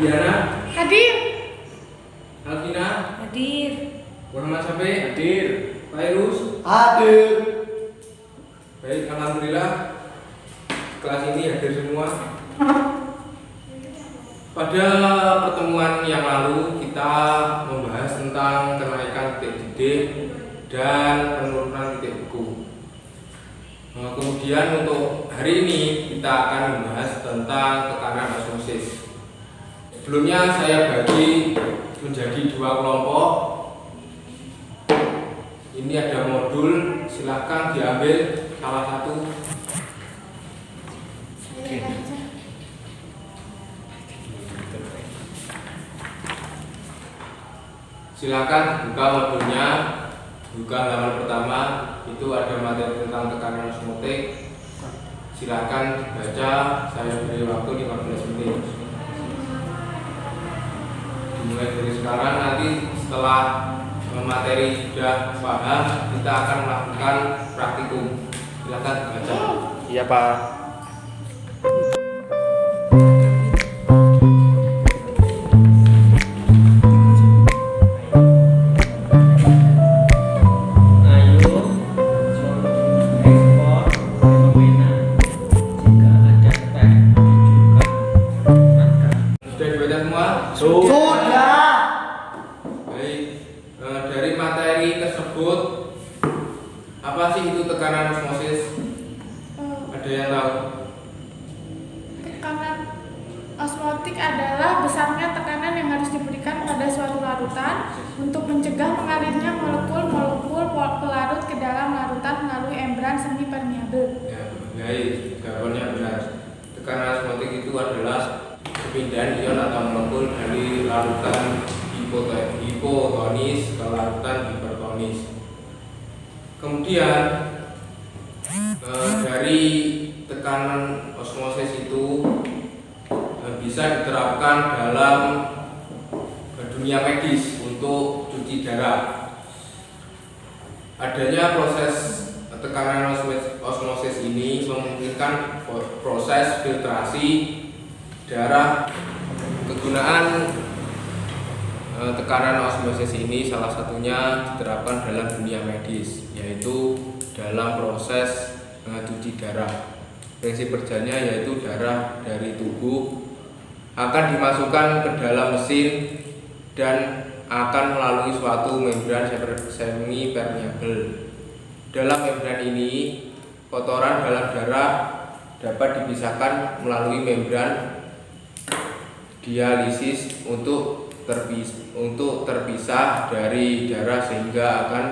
Diana Hadir. Alvina Hadir. Muhammad Syafiq hadir. Fairuz Hadir. Baik, alhamdulillah kelas ini hadir semua. Pada pertemuan yang lalu kita membahas tentang kenaikan titik didih dan penurunan titik beku. Kemudian untuk hari ini kita akan membahas tentang tekanan osmosis. Sebelumnya saya bagi menjadi dua kelompok. Ini ada modul, silahkan diambil salah satu. Silakan buka modulnya, buka halaman pertama. Itu ada materi tentang tekanan osmotik. Silakan dibaca. Saya beri waktu 15 menit. Dimulai dari sekarang, nanti setelah materi sudah paham, kita akan melakukan praktikum. Silakan dibaca. Iya Pak. Apa sih itu tekanan osmosis? Ada yang tahu? Tekanan osmotik adalah besarnya tekanan yang harus diberikan pada suatu larutan untuk mencegah mengalirnya molekul-molekul pelarut ke dalam larutan melalui membran semi permeabel. Ya, baik, jawabannya benar. Tekanan osmotik itu adalah perpindahan ion atau molekul dari larutan hipotonis ke larutan hipertonis. Kemudian dari tekanan osmosis itu bisa diterapkan dalam dunia medis untuk cuci darah. Adanya proses tekanan osmosis ini memungkinkan proses filtrasi darah. Kegunaan tekanan osmosis ini salah satunya diterapkan dalam dunia medis, yaitu dalam proses cuci darah. Prinsip kerjanya yaitu darah dari tubuh akan dimasukkan ke dalam mesin dan akan melalui suatu membran semi permeabel. Dalam membran ini, kotoran dalam darah dapat dipisahkan melalui membran dialisis untuk terpisah dari darah, sehingga akan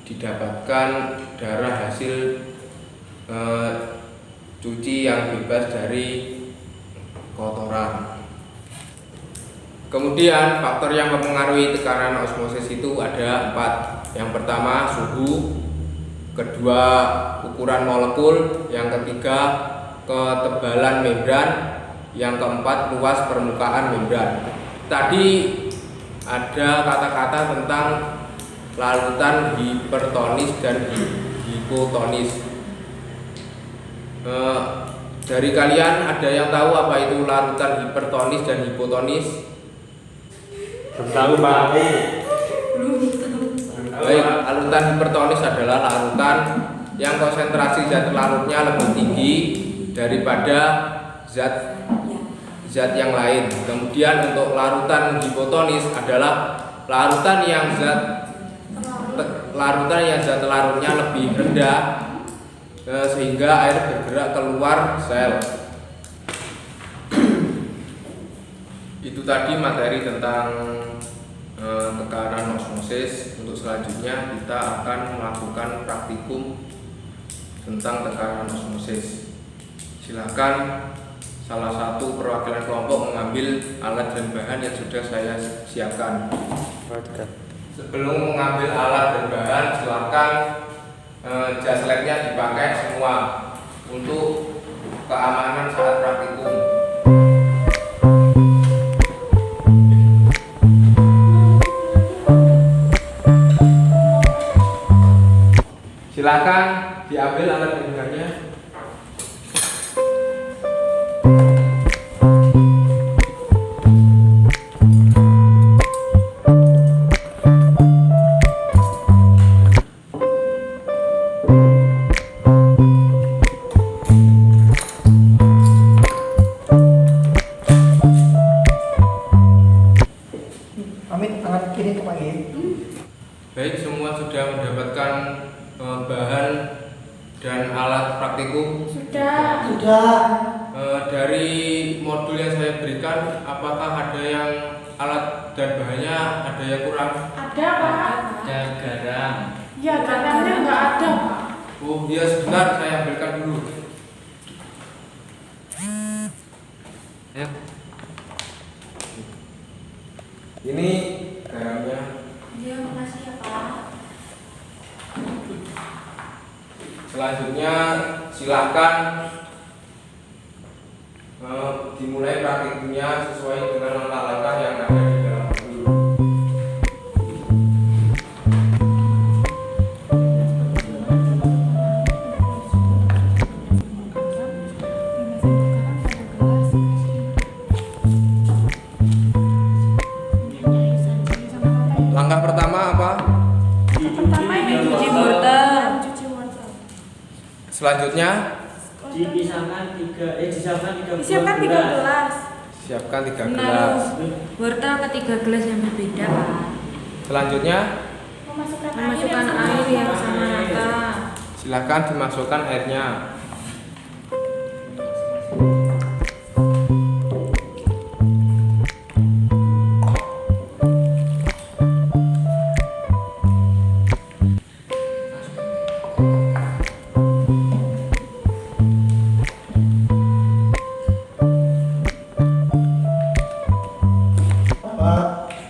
didapatkan darah hasil cuci yang bebas dari kotoran. Kemudian faktor yang mempengaruhi tekanan osmosis itu ada 4. Yang pertama suhu, kedua ukuran molekul, yang ketiga ketebalan membran, yang keempat luas permukaan membran. Tadi ada kata-kata tentang larutan hipertonis dan hipotonis. Dari kalian ada yang tahu apa itu larutan hipertonis dan hipotonis? Belum tahu Pak. Baik, larutan hipertonis adalah larutan yang konsentrasi zat larutnya lebih tinggi daripada zat yang lain. Kemudian untuk larutan hipotonis adalah larutan yang zat larutnya lebih rendah sehingga air bergerak keluar sel. Itu tadi materi tentang tekanan osmosis. Untuk selanjutnya kita akan melakukan praktikum tentang tekanan osmosis. Silakan salah satu perwakilan kelompok mengambil alat dan bahan yang sudah saya siapkan. Sebelum mengambil alat dan bahan, silakan jas labnya dipakai semua untuk keamanan saat praktikum. Silakan diambil alat dan bahannya. bahan dan alat praktikum? Sudah. Dari modul yang saya berikan, apakah ada yang alat dan bahannya ada yang kurang? Ada, Pak. Ada garam. Ya, garamnya nggak ada, Pak. Oh iya, sebentar saya ambilkan dulu. Ayo. Ini garamnya. Iya, makasih ya, Pak. Selanjutnya silakan dimulai praktikumnya sesuai dengan langkah-langkah yang ada di dalam modul. Langkah pertama apa? Pertama ini Cuci wortel. Cuci wortel. Selanjutnya Disiapkan 3 gelas. siapkan 3 Menaruh gelas. wortel ke 3 gelas yang berbeda, Pak. Selanjutnya Memasukkan air yang sama rata. silakan dimasukkan airnya.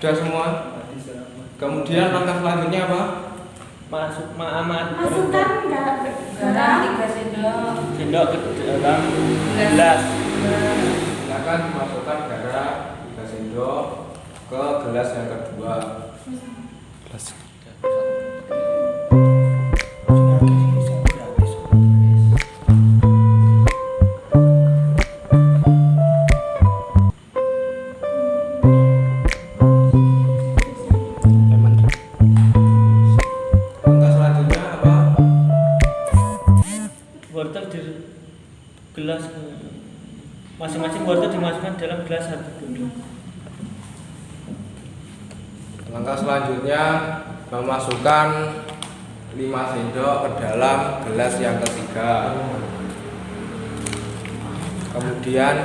Sudah semua? Kemudian langkah selanjutnya apa? Masukkan Garam 3 sendok. Sendok ke dalam gelas. Silakan dimasukkan garam 3 sendok ke gelas yang kedua. Gelas. Langkah selanjutnya apa? Wortel di gelas, masing-masing wortel dimasukkan dalam gelas satu dulu. Langkah selanjutnya memasukkan 5 sendok ke dalam gelas yang ketiga. Kemudian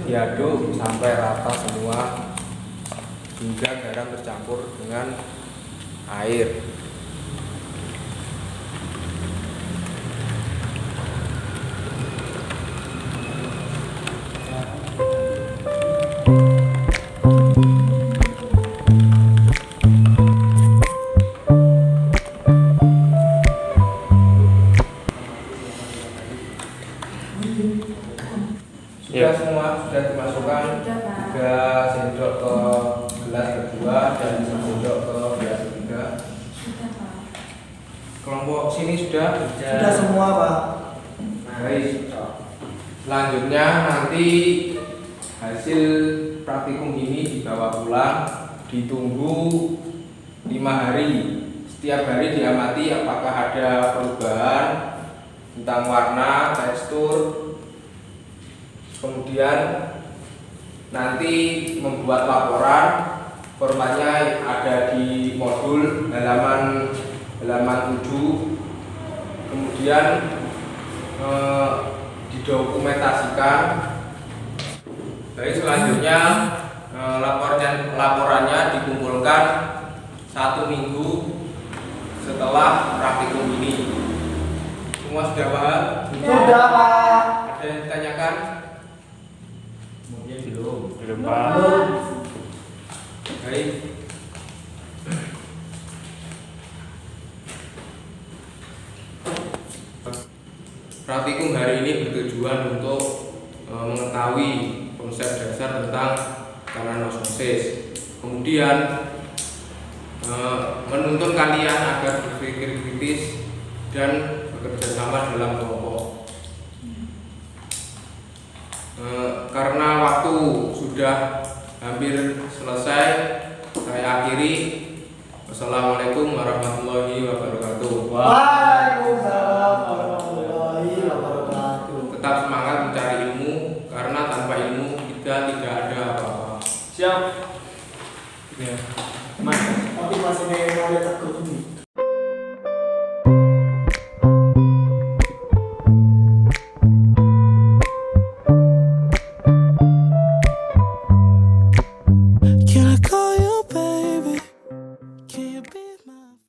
diaduk sampai rata semua hingga garam bercampur dengan air. Sudah semua sudah dimasukkan 3 sendok ke gelas kedua dan 1 sendok ke gelas ketiga. Kelompok sini sudah? Sudah semua, Pak. Baik. Selanjutnya nanti hasil praktikum ini dibawa pulang, ditunggu 5 hari. Setiap hari diamati apakah ada perubahan tentang warna, tekstur. Kemudian nanti membuat laporan, formatnya ada di modul halaman 7. Kemudian didokumentasikan. Baik, selanjutnya laporannya dikumpulkan 1 minggu setelah praktikum ini. Semua sudah paham? Sudah, Pak. Ada yang ditanyakan? Belum, Pak. Baik. Praktikum hari ini bertujuan untuk mengetahui konsep dasar tentang tekanan osmosis. Kemudian menuntun kalian agar berpikir kritis dan bekerja sama dalam kelompok. Karena waktu sudah hampir selesai, saya akhiri. Wassalamualaikum warahmatullahi wabarakatuh. Waalaikumsalam warahmatullahi wabarakatuh. Tetap semangat mencari ilmu, karena tanpa ilmu kita tidak ada apa-apa. Siap. Ya. Mas. Tapi masih mau lihat aku.